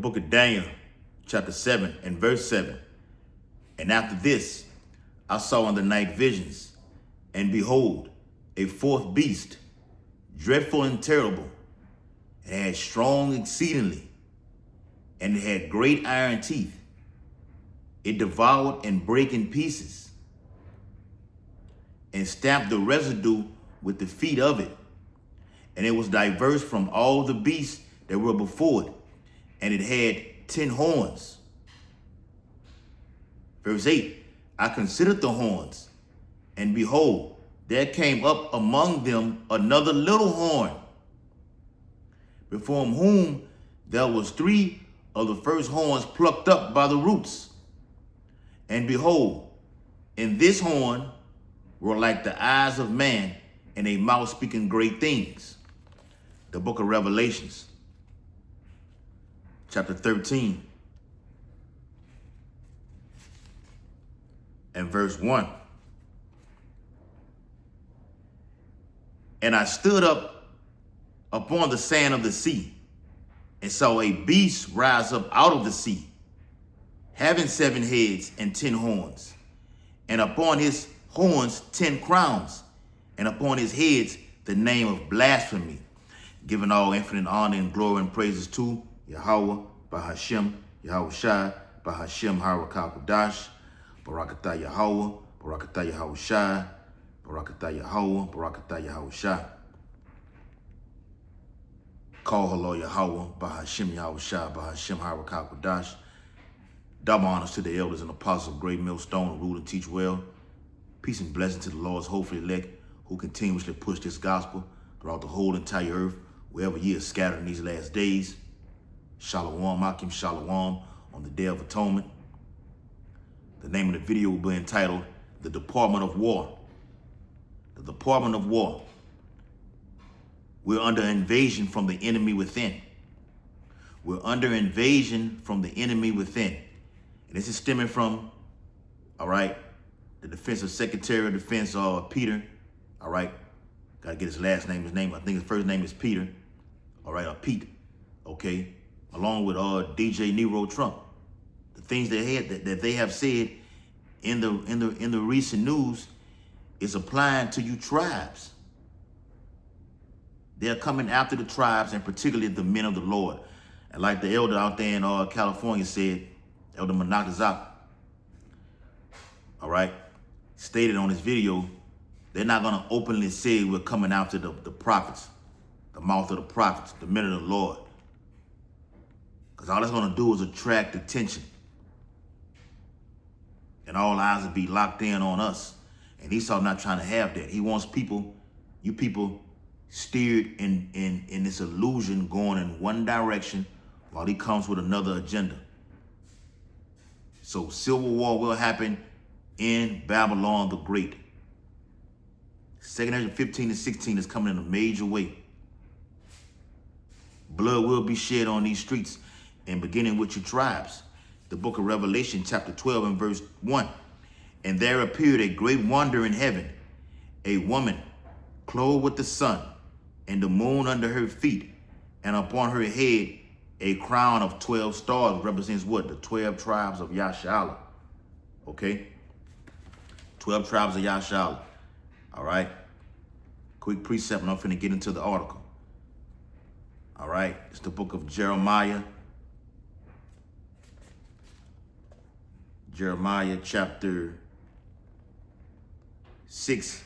book of Daniel, chapter 7 and verse 7. And after this, I saw in the night visions, and behold, a fourth beast, dreadful and terrible, and had strong exceedingly, and it had great iron teeth. It devoured and brake in pieces, and stamped the residue with the feet of it. And it was diverse from all the beasts that were before it, and it had 10 horns. Verse 8, I considered the horns, and behold, there came up among them another little horn, before whom there was 3 of the first horns plucked up by the roots. And behold, in this horn were like the eyes of man, and a mouth speaking great things. The book of Revelations, chapter 13 and verse 1. And I stood up upon the sand of the sea, and saw a beast rise up out of the sea, having 7 heads and 10 horns, and upon his horns 10 crowns, and upon his heads the name of blasphemy, giving all infinite honor and glory and praises to Yahweh, Bahashem, Yahweh Shai, Bahashem, Harakah Kodash, Barakatah Yahweh, Barakatah Yahweh Shai, Barakatah Yahweh, Barakatah Yahweh Shai. Call hello Yahweh, Bahashem, Yahweh Shai, Bahashem, Harakah Kodash. Double honors to the elders and apostles of Great Millstone, rule and teach well. Peace and blessing to the Lord's hopefully elect, who continuously push this gospel throughout the whole entire earth, wherever ye are scattered in these last days. Shalom, Akim Shalom, on the Day of Atonement. The name of the video will be entitled, The Department of War. The Department of War. We're under invasion from the enemy within. We're under invasion from the enemy within. And this is stemming from, all right, the Defensive Secretary of Defense, Peter, all right, gotta get his last name, I think his first name is Peter, all right, Pete, okay, along with DJ Nero Trump. The things that they have said in the recent news is applying to you tribes. They're coming after the tribes, and particularly the men of the Lord. And like the elder out there in California said, Elder Manakazak, all right, stated on his video, they're not going to openly say we're coming after the prophets, the mouth of the prophets, the men of the Lord. Because all that's going to do is attract attention. And all eyes will be locked in on us. And Esau not trying to have that. He wants people, you people, steered in this illusion going in one direction while he comes with another agenda. So civil war will happen in Babylon the Great. 2nd 15 and 16 is coming in a major way. Blood will be shed on these streets, and beginning with your tribes. The book of Revelation, chapter 12 and verse 1. And there appeared a great wonder in heaven, a woman clothed with the sun, and the moon under her feet, and upon her head a crown of 12 stars. Represents what? The 12 tribes of Yashala. Okay? 12 tribes of Yashala. All right? Quick precept, and I'm finna get into the article. All right? It's the book of Jeremiah. Jeremiah chapter 6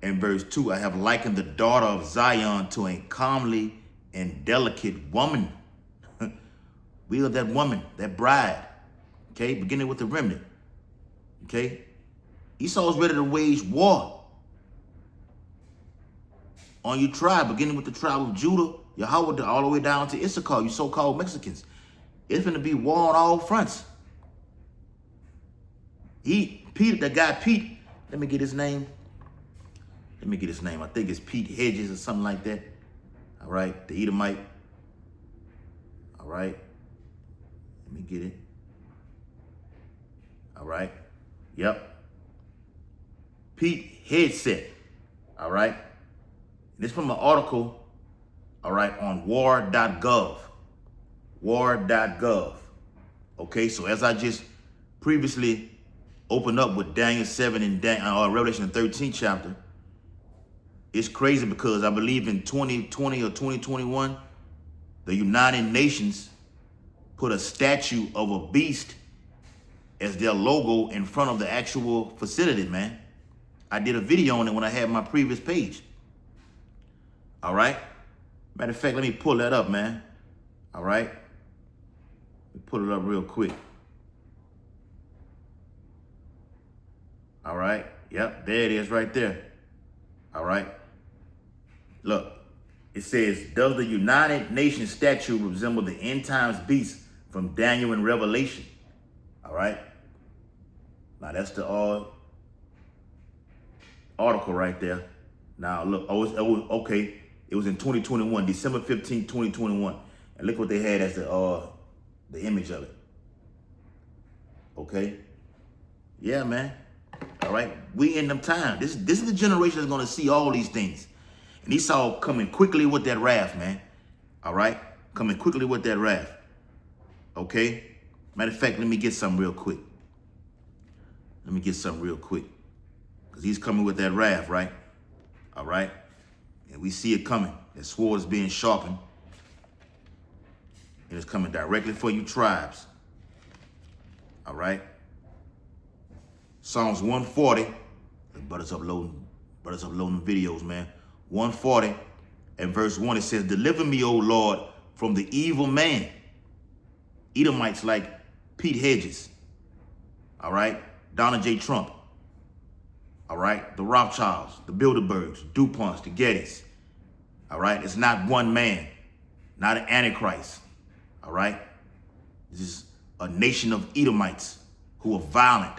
and verse 2. I have likened the daughter of Zion to a comely and delicate woman. We are that woman, that bride. Okay, beginning with the remnant. Okay, Esau is ready to wage war on your tribe, beginning with the tribe of Judah, Yahweh, all the way down to Issachar, you so-called Mexicans. It's going to be war on all fronts. That guy Pete, let me get his name. I think it's Pete Hedges or something like that. All right, the Edomite. All right, let me get it. All right, yep. Pete Headset. All right, this from an article, all right, on war.gov. war.gov. Okay, so as I just previously opened up with Daniel 7 and Revelation 13 chapter, it's crazy because I believe in 2020 or 2021, the United Nations put a statue of a beast as their logo in front of the actual facility, man. I did a video on it when I had my previous page. All right? Matter of fact, let me pull that up, man. All right? Let me pull it up real quick. All right? Yep, there it is right there. All right? Look, it says, does the United Nations statue resemble the end times beast from Daniel and Revelation? All right? Now, that's the article right there. Now, look, okay. It was in 2021, December 15, 2021. And look what they had as the image of it. Okay? Yeah, man. All right? We in them times. This is the generation that's going to see all these things. And Esau coming quickly with that wrath, man. All right? Coming quickly with that wrath. Okay? Matter of fact, let me get something real quick. Because he's coming with that wrath, right? All right? And we see it coming. That sword is being sharpened. And it's coming directly for you tribes. All right? Psalms 140. Brothers uploading videos, man. 140 and verse 1, it says, deliver me, O Lord, from the evil man. Edomites like Pete Hedges. All right? Donald J. Trump. All right? The Rothschilds, the Bilderbergs, DuPonts, the Gettys. All right? It's not one man, not an Antichrist. All right? This is a nation of Edomites who are violent.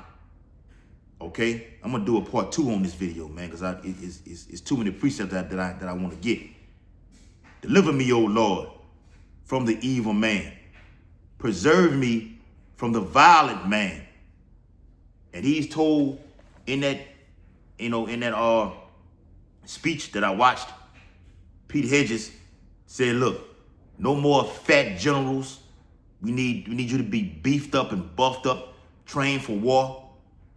Okay? I'm going to do a part 2 on this video, man, because it's too many precepts that I want to get. Deliver me, O Lord, from the evil man. Preserve me from the violent man. And he's told in that, speech that I watched, Pete Hedges said, look, no more fat generals. We need you to be beefed up and buffed up, trained for war,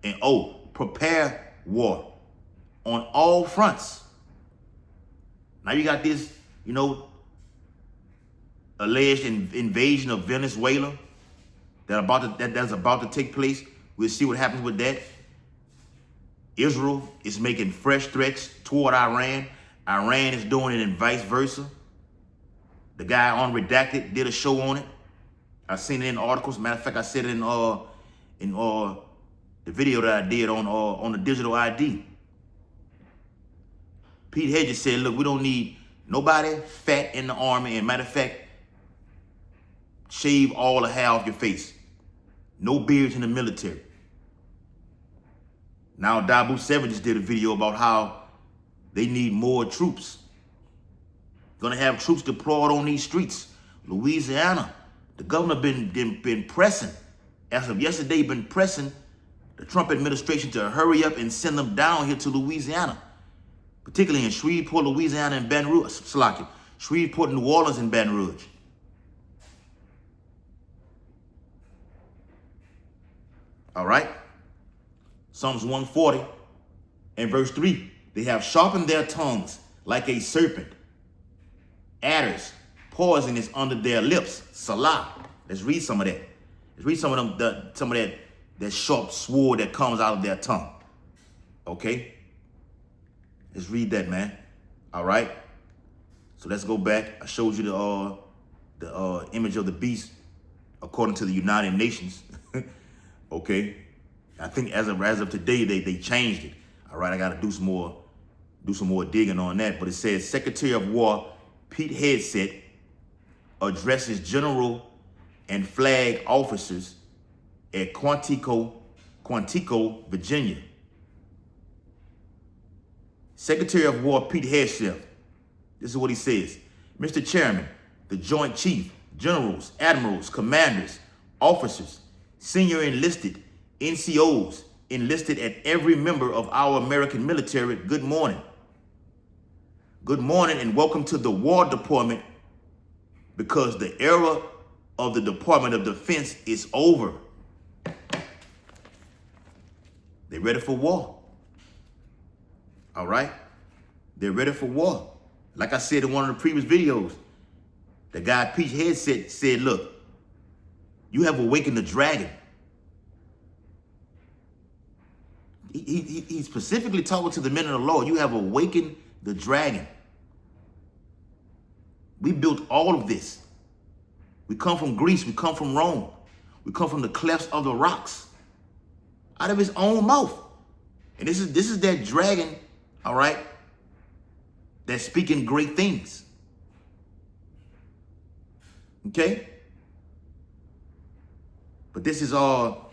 and prepare war on all fronts. Now you got this, alleged invasion of Venezuela that's about to take place. We'll see what happens with that. Israel is making fresh threats toward Iran. Iran is doing it and vice versa. The guy on Redacted did a show on it. I seen it in articles. Matter of fact, I said it in the video that I did on the digital ID. Pete Hedges said, look, we don't need nobody fat in the army. And matter of fact, shave all the hair off your face. No beards in the military. Now Dabu 7 just did a video about how they need more troops. Gonna have troops deployed on these streets. Louisiana, the governor been pressing, as of yesterday, been pressing the Trump administration to hurry up and send them down here to Louisiana, particularly in Shreveport, Louisiana, and Baton Rouge. Shreveport, New Orleans, and Baton Rouge. All right? Psalms 140 and verse 3. They have sharpened their tongues like a serpent. Adders, poison is under their lips. Salah. Let's read some of that. Let's read some of that sharp sword that comes out of their tongue. Okay? Let's read that, man. All right? So let's go back. I showed you the image of the beast according to the United Nations. Okay? I think as of today, they changed it. All right, I got to do some more digging on that. But it says Secretary of War Pete Hegseth addresses general and flag officers at Quantico, Virginia. Secretary of War Pete Hegseth, this is what he says. Mr. Chairman, the Joint Chief, generals, admirals, commanders, officers, senior enlisted, NCOs, enlisted at every member of our American military, good morning. Good morning and welcome to the War Department, because the era of the Department of Defense is over. They're ready for war. All right? They're ready for war. Like I said in one of the previous videos, the guy Peach Headset said, look, you have awakened the dragon. He's specifically talking to the men of the Lord. You have awakened the dragon. We built all of this. We come from Greece. We come from Rome. We come from the clefts of the rocks. Out of his own mouth. And this is that dragon, all right, that's speaking great things. Okay? But this is all,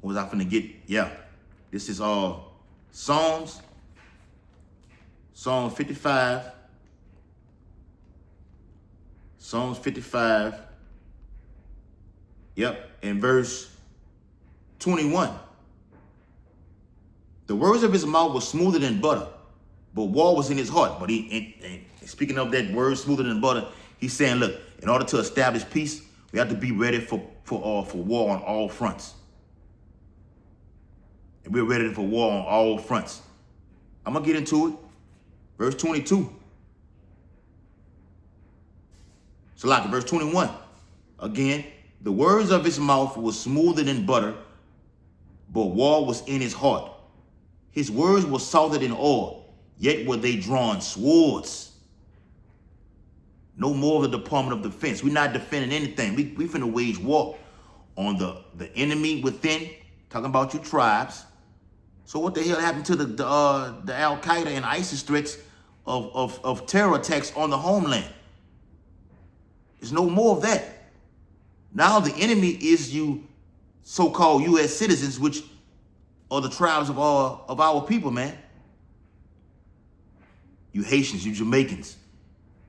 what was I finna get? Yeah. This is all Psalm 55. Psalms 55. Yep. And verse 21. The words of his mouth were smoother than butter, but war was in his heart. But speaking of that word smoother than butter, he's saying, look, in order to establish peace, we have to be ready for war on all fronts. And we're ready for war on all fronts. I'm going to get into it. Verse 22. Salaki, verse 21. Again, the words of his mouth were smoother than butter, but war was in his heart. His words were salted in oil, yet were they drawn swords. No more of the Department of Defense. We're not defending anything. We finna wage war on the enemy within, talking about your tribes. So what the hell happened to the Al-Qaeda and ISIS threats of terror attacks on the homeland? There's no more of that. Now the enemy is you so-called U.S. citizens, which are the tribes of our people, man. You Haitians, you Jamaicans,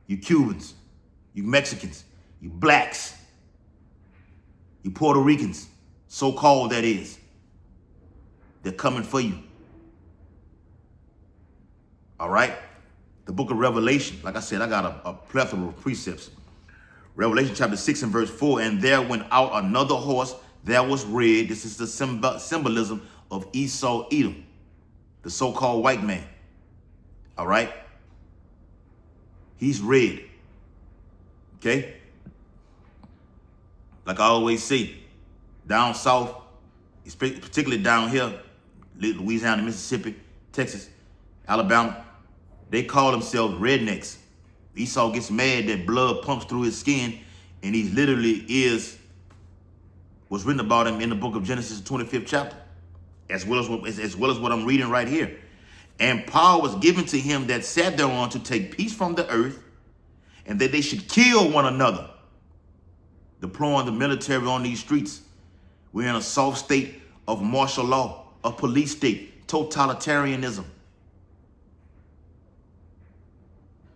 you Cubans, you Mexicans, you blacks, you Puerto Ricans, so-called that is. They're coming for you. All right? The book of Revelation, like I said, I got a plethora of precepts. Revelation chapter 6 and verse 4, and there went out another horse that was red. This is the symbolism of Esau Edom, the so-called white man. All right? He's red. Okay? Like I always say, down south, particularly down here, Louisiana, Mississippi, Texas, Alabama, they call themselves rednecks. Esau gets mad that blood pumps through his skin, and he literally is what's written about him in the book of Genesis, 25th chapter, as well as what I'm reading right here. And power was given to him that sat thereon to take peace from the earth, and that they should kill one another. Deploying the military on these streets. We're in a soft state of martial law, a police state, totalitarianism.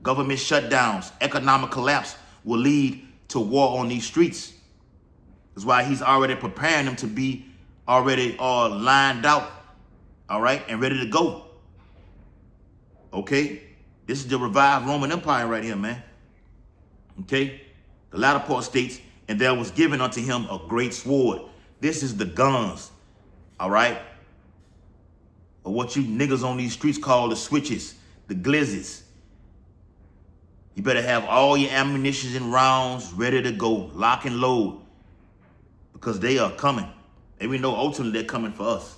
Government shutdowns, economic collapse will lead to war on these streets. That's why he's already preparing them to be already lined out, all right, and ready to go. Okay? This is the revived Roman Empire right here, man. Okay? The latter part states, and there was given unto him a great sword. This is the guns, all right? Or what you niggas on these streets call the switches, the glizzes. You better have all your ammunition and rounds ready to go, lock and load, because they are coming. And we know ultimately they're coming for us,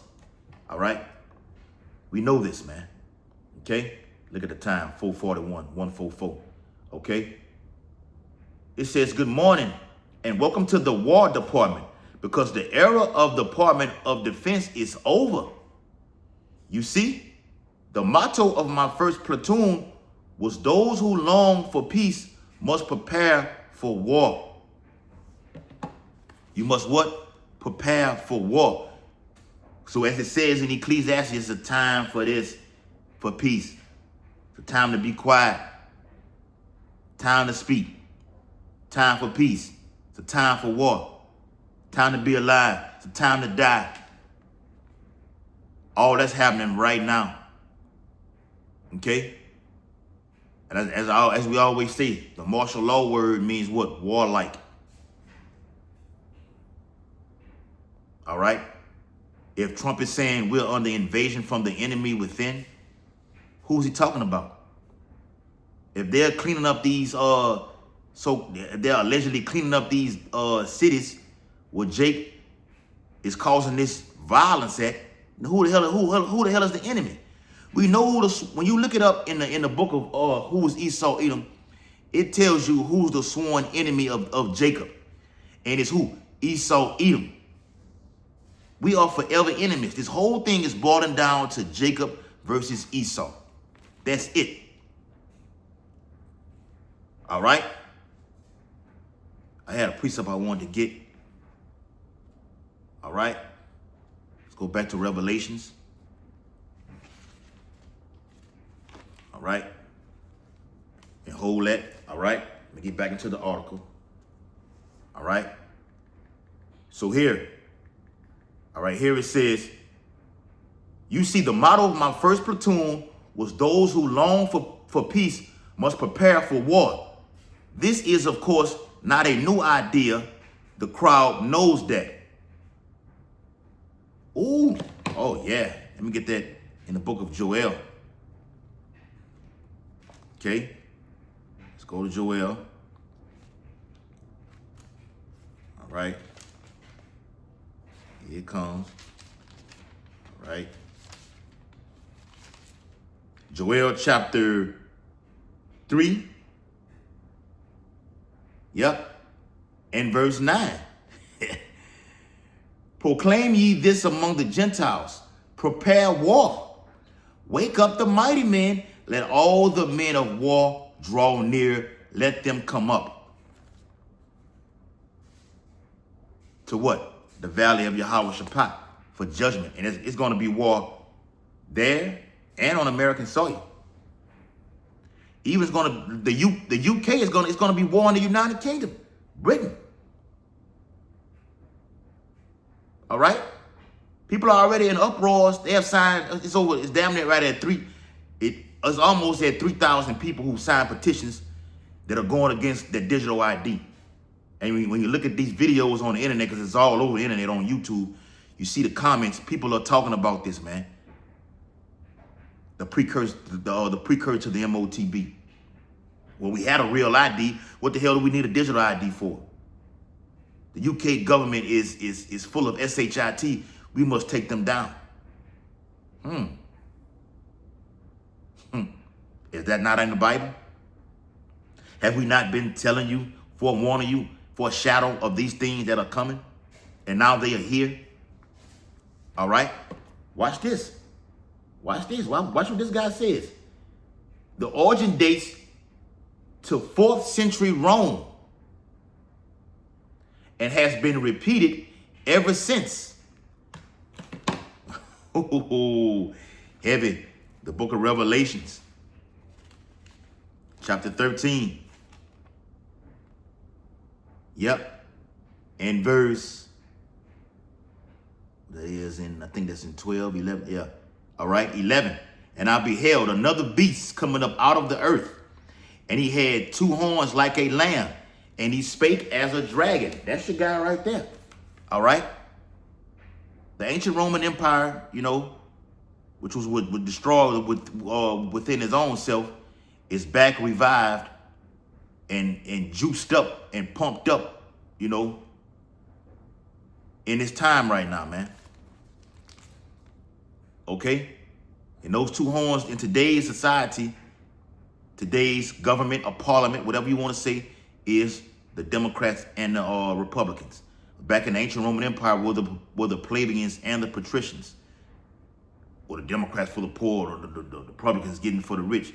all right? We know this, man, okay? Look at the time, 4:41, 1:44, okay? It says, good morning and welcome to the War Department, because the era of Department of Defense is over. You see, the motto of my first platoon was those who long for peace must prepare for war. You must what? Prepare for war. So as it says in Ecclesiastes, it's a time for this, for peace. It's a time to be quiet. Time to speak. Time for peace. It's a time for war. Time to be alive. It's a time to die. All that's happening right now. Okay? And as we always say, the martial law word means what? Warlike. All right? If Trump is saying we're under invasion from the enemy within, who's he talking about? If they're cleaning up these, so they're allegedly cleaning up these cities where Jake is causing this violence at, who the hell is the enemy? We know who when you look it up in the book of who is Esau Edom, it tells you who's the sworn enemy of Jacob. And it's who? Esau Edom. We are forever enemies. This whole thing is boiling down to Jacob versus Esau. That's it. All right? I had a precept I wanted to get. All right? Let's go back to Revelations. All right? And hold that. All right? Let me get back into the article. All right? So here. All right, here it says, you see, the motto of my first platoon was those who long for peace must prepare for war. This is, of course, not a new idea. The crowd knows that. Ooh, oh yeah. Let me get that in the book of Joel. Okay, let's go to Joel. All right. Here it comes. All right. Joel chapter 3. Yep. And verse 9. Proclaim ye this among the Gentiles. Prepare war. Wake up the mighty men. Let all the men of war draw near. Let them come up. To what? The valley of Jehoshaphat for judgment. And it's going to be war there and on American soil. Even it's going to, the UK is going to, it's going to be war in the United Kingdom, Britain. All right? People are already in uproars. They have signed, it's damn near right at it's almost at 3,000 people who signed petitions that are going against the digital ID. And when you look at these videos on the internet, because it's all over the internet on YouTube, you see the comments. People are talking about this, man. The precursor to the MOTB. When we had a real ID, what the hell do we need a digital ID for? The UK government is full of SHIT. We must take them down. Is that not in the Bible? Have we not been telling you, forewarning you, for a shadow of these things that are coming? And now they are here. All right? Watch this. Watch this. Watch what this guy says. The origin dates to 4th century Rome and has been repeated ever since. Heavy. The book of Revelations, chapter 13. Yep. And verse, that is in, I think that's in 12, 11. Yeah. All right. 11. And I beheld another beast coming up out of the earth. And he had 2 horns like a lamb. And he spake as a dragon. That's the guy right there. All right. The ancient Roman Empire, you know, which was would destroy within his own self, is back revived and juiced up and pumped up, you know, in this time right now, man. Okay? And those 2 horns in today's society, today's government or parliament, whatever you want to say, is the Democrats and the Republicans. Back in the ancient Roman Empire were the plebeians and the patricians. Or the Democrats for the poor, or the Republicans getting for the rich.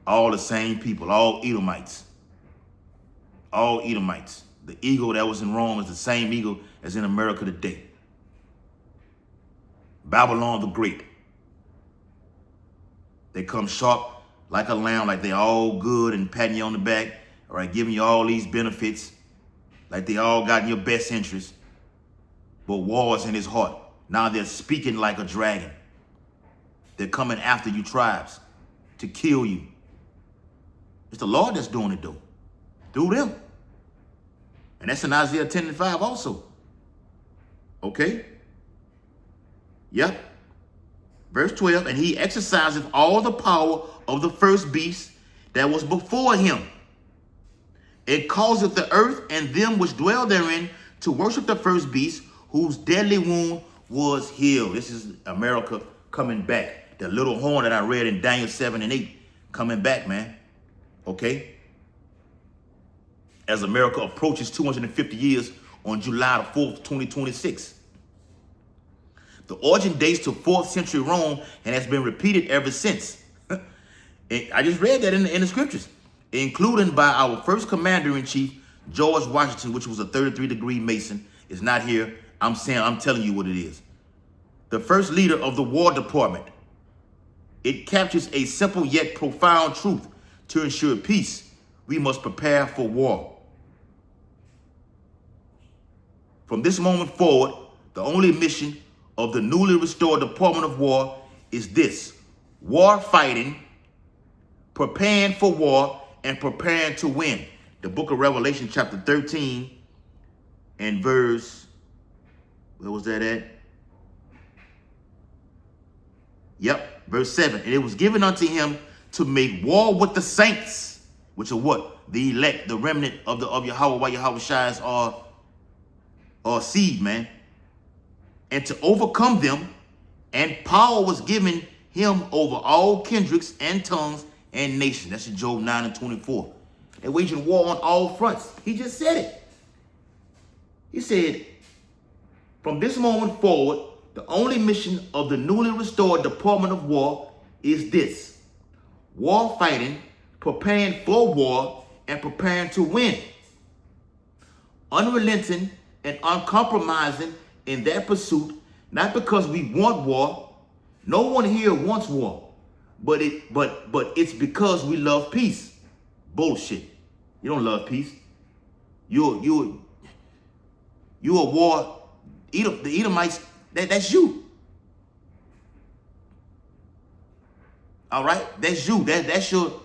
All the same people, all Edomites. All Edomites. The eagle that was in Rome is the same eagle as in America today. Babylon the Great. They come sharp like a lamb, like they all good and patting you on the back, all right, giving you all these benefits, like they all got in your best interest. But war is in his heart. Now they're speaking like a dragon. They're coming after you tribes to kill you. It's the Lord that's doing it though, through them. And that's in Isaiah 10:5 also. Okay? Yep. Verse 12, and he exerciseth all the power of the first beast that was before him. It causeth the earth and them which dwell therein to worship the first beast, whose deadly wound was healed. This is America coming back. The little horn that I read in Daniel 7 and 8 coming back, man. Okay? As America approaches 250 years on July the 4th, 2026. The origin dates to 4th century Rome and has been repeated ever since. I just read that in the scriptures, including by our first commander-in-chief, George Washington, which was a 33-degree Mason. Is not here. I'm telling you what it is. The first leader of the War Department. It captures a simple yet profound truth. To ensure peace, we must prepare for war. From this moment forward, the only mission of the newly restored Department of War is this: war fighting, preparing for war, and preparing to win. The book of Revelation chapter 13 and verse, where was that at? Yep, verse 7. And it was given unto him to make war with the saints, which are what? The elect, the remnant of Yahweh, while Yahweh Shai's are seed, man. And to overcome them, and power was given him over all kindreds and tongues and nations. That's in Job 9 and 24. They're waging war on all fronts. He just said it. He said, from this moment forward, the only mission of the newly restored Department of War is this: war fighting, preparing for war, and preparing to win. Unrelenting and uncompromising in that pursuit, not because we want war. No one here wants war, but it's because we love peace. Bullshit. You don't love peace. You a war. The Edomites. That's you. All right, that's you. That's your,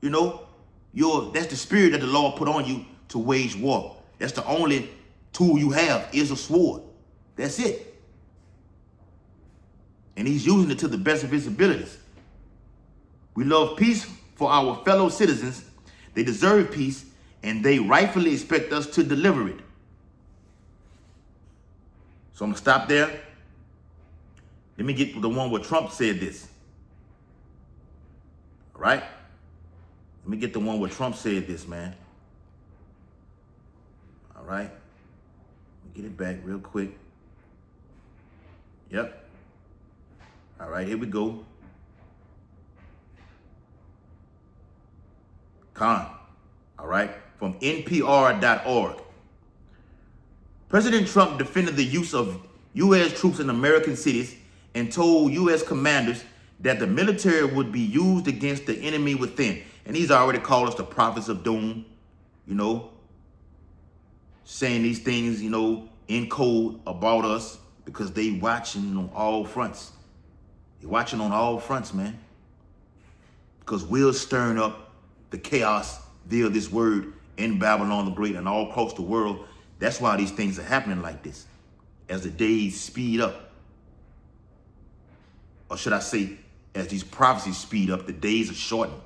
that's the spirit that the Lord put on you to wage war. That's the only tool you have is a sword. That's it. And he's using it to the best of his abilities. We love peace for our fellow citizens. They deserve peace, and they rightfully expect us to deliver it. So I'm going to stop there. Let me get to the one where Trump said this. All right? Let me get the one where Trump said this, man. All right? Let me get it back real quick. Yep. All right, here we go. Khan. All right? From NPR.org. President Trump defended the use of U.S. troops in American cities and told U.S. commanders that the military would be used against the enemy within. And he's already called us the prophets of doom, saying these things, in code about us because they watching on all fronts. They're watching on all fronts, man. Because we're stirring up the chaos via this word in Babylon the Great and all across the world. That's why these things are happening like this. As the days speed up. Or should I say, as these prophecies speed up, the days are shortened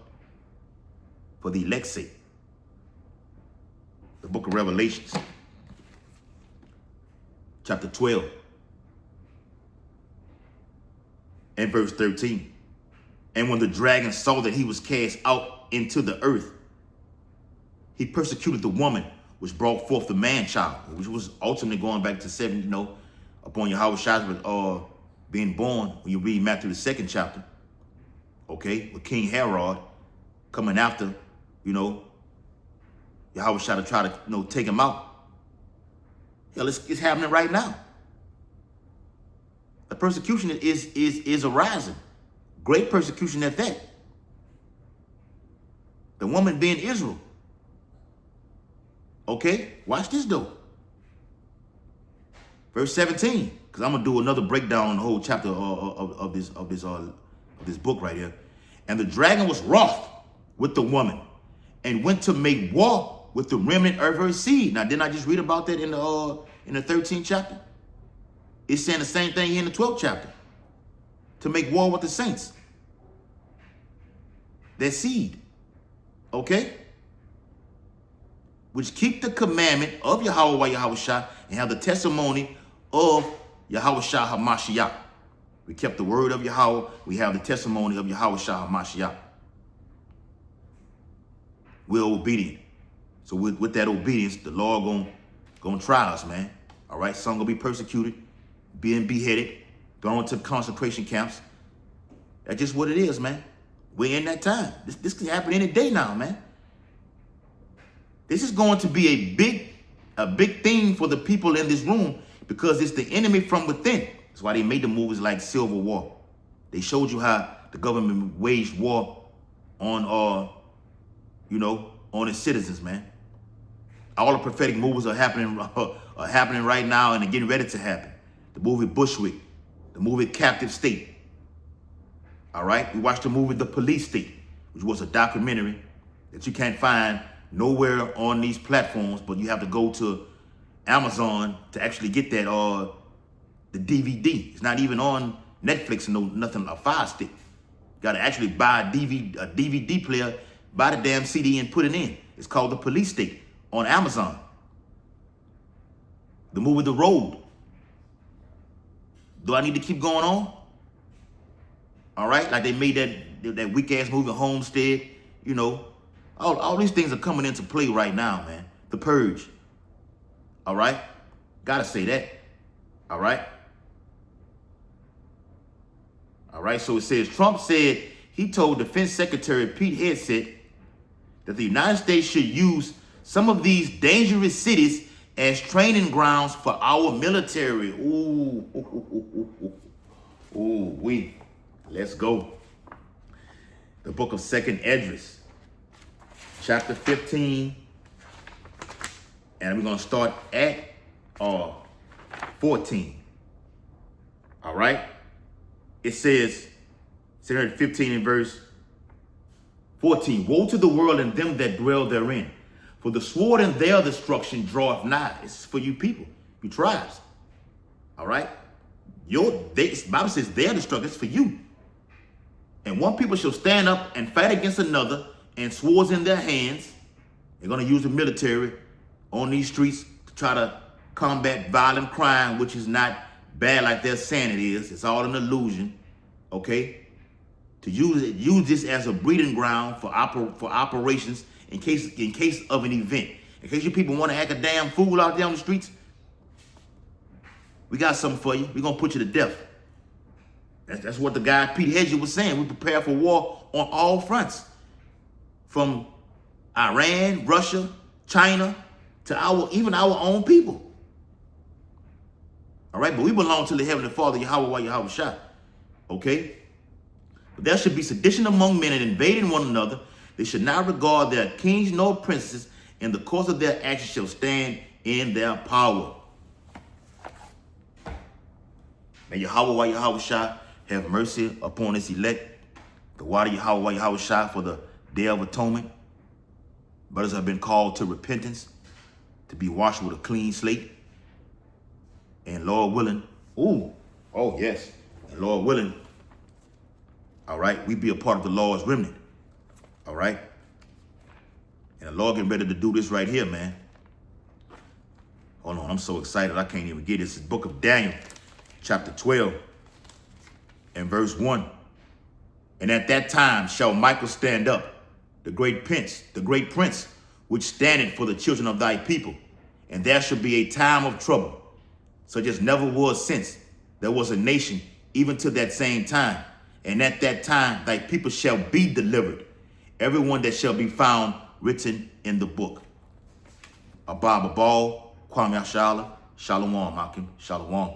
for the elect's sake. The book of Revelations, chapter 12 and verse 13. And when the dragon saw that he was cast out into the earth, he persecuted the woman which brought forth the man-child, which was ultimately going back to 7, upon Yahweh Shai being born, when you read Matthew the 2nd chapter, okay, with King Herod coming after, Yahweh Shai to try to, take him out. Hell, it's happening right now. The persecution is arising. Great persecution at that. The woman being Israel. Okay, watch this though. Verse 17, because I'm gonna do another breakdown on the whole chapter of this this book right here. And the dragon was wroth with the woman and went to make war with the remnant of her seed. Now, didn't I just read about that in the 13th chapter? It's saying the same thing here in the 12th chapter. To make war with the saints. Their seed. Okay? Which keep the commandment of Yahweh Yahushua and have the testimony of Yahushua HaMashiach. We kept the word of Yahweh. We have the testimony of Yahushua HaMashiach. We're obedient. So with that obedience, the Lord gonna try us, man. All right? Some gonna be persecuted, being beheaded, thrown to concentration camps. That's just what it is, man. We're in that time. This can happen any day now, man. This is going to be a big thing for the people in this room because it's the enemy from within. That's why they made the movies like Civil War. They showed you how the government waged war on, on its citizens, man. All the prophetic movies are happening right now, and they're getting ready to happen. The movie Bushwick, the movie Captive State. All right, we watched the movie The Police State, which was a documentary that you can't find nowhere on these platforms, but you have to go to Amazon to actually get that the DVD. It's not even on Netflix and nothing, a Fire Stick. You got to actually buy a DVD player, buy the damn CD and put it in. It's called The Police State on Amazon. The movie The Road. Do I need to keep going on? All right, like they made that weak ass movie Homestead. All these things are coming into play right now, man. The Purge. All right, gotta say that. All right. All right. So it says Trump said he told Defense Secretary Pete Hegseth that the United States should use some of these dangerous cities as training grounds for our military. Let's go. The book of 2nd Esdras, chapter 15. And we're going to start at 14. All right. It says, 15 in verse 14. Woe to the world and them that dwell therein. For the sword and their destruction draweth nigh. It's for you people, you tribes. All right. The Bible says their destruction is for you. And one people shall stand up and fight against another, and swords in their hands. They're going to use the military on these streets to try to combat violent crime, which is not bad like they're saying it is. It's all an illusion, okay? To use this as a breeding ground for operations in case of an event. In case you people want to act a damn fool out there on the streets, we got something for you. We're going to put you to death. That's what the guy Pete Hegseth was saying. We prepare for war on all fronts. From Iran, Russia, China, to even our own people. All right, but we belong to the Heavenly Father, Yahweh Yahushua. Okay? But there should be sedition among men and invading one another. They should not regard their kings nor princes, and the course of their actions shall stand in their power. May Yahweh Yahushua have mercy upon his elect. The water Yahweh Yahushua for the day of atonement. Brothers have been called to repentance, to be washed with a clean slate. And Lord willing, yes. And Lord willing, all right, we be a part of the Lord's remnant. All right. And the Lord getting ready to do this right here, man. Hold on, I'm so excited. I can't even get this. It's the book of Daniel, chapter 12 and verse 1. And at that time shall Michael stand up, the great prince, which standeth for the children of thy people. And there shall be a time of trouble, such as never was since there was a nation, even to that same time. And at that time thy people shall be delivered, everyone that shall be found written in the book. Abba Babal, Kwame Ashala, Shalom, Hakim, Shalom.